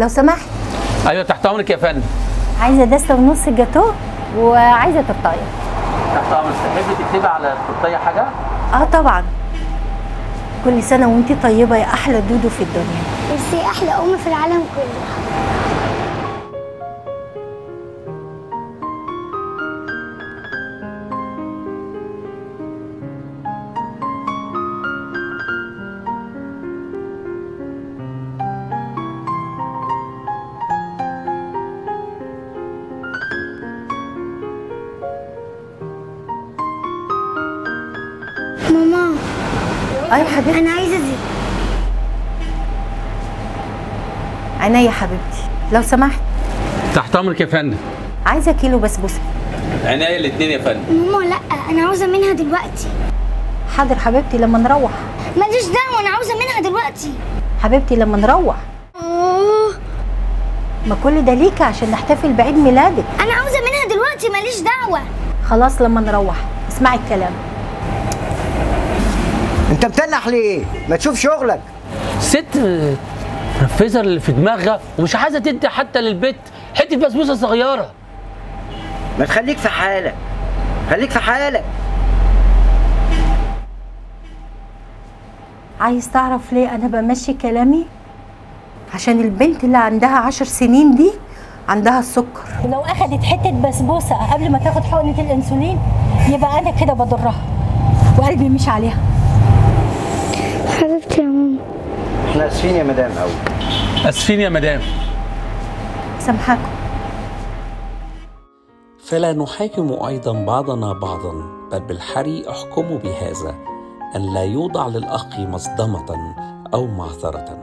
لو سمحت. ايوه تحت امرك يا فندم. عايزه دستة ونص جاتوه وعايزه تورتايه. تحت امرك. تحبي تكتبي على التورتيه حاجه؟ طبعا. كل سنه وانتي طيبه يا احلى دودو في الدنيا. ميرسي، احلى ام في العالم كله. ماما. يا حبيبتي. انا عايزه دي. عينيا يا حبيبتي. لو سمحت. تحت امرك يا فندم. عايزه كيلو بسبوسه. عينيا الاثنين يا فندم. ماما لا، انا عاوزه منها دلوقتي. حاضر حبيبتي لما نروح. ماليش دعوه، انا عاوزه منها دلوقتي. حبيبتي لما نروح. ما كل ده ليكي عشان نحتفل بعيد ميلادك. انا عاوزه منها دلوقتي، ماليش دعوه. خلاص لما نروح. اسمعي الكلام. انت بتنح ليه؟ ما تشوف شغلك. ست منفذه اللي في دماغها ومش عايزه تدي حتى للبيت حته بسبوسه صغيره. ما تخليك في حالك، خليك في حالك. عايز تعرف ليه انا بمشي كلامي؟ عشان البنت اللي عندها 10 سنين دي عندها السكر، ولو اخدت حته بسبوسه قبل ما تاخد حقنه الانسولين يبقى انا كده بضرها وقلبي مش عليها. حبيبتي يا ماما. احنا اسفين يا مدام قوي. اسفين يا مدام. سامحاكم. فلا نحاكم أيضا بعضنا بعضا، بل بالحري أحكم بهذا: أن لا يوضع للأخ مصدمة أو معثرة.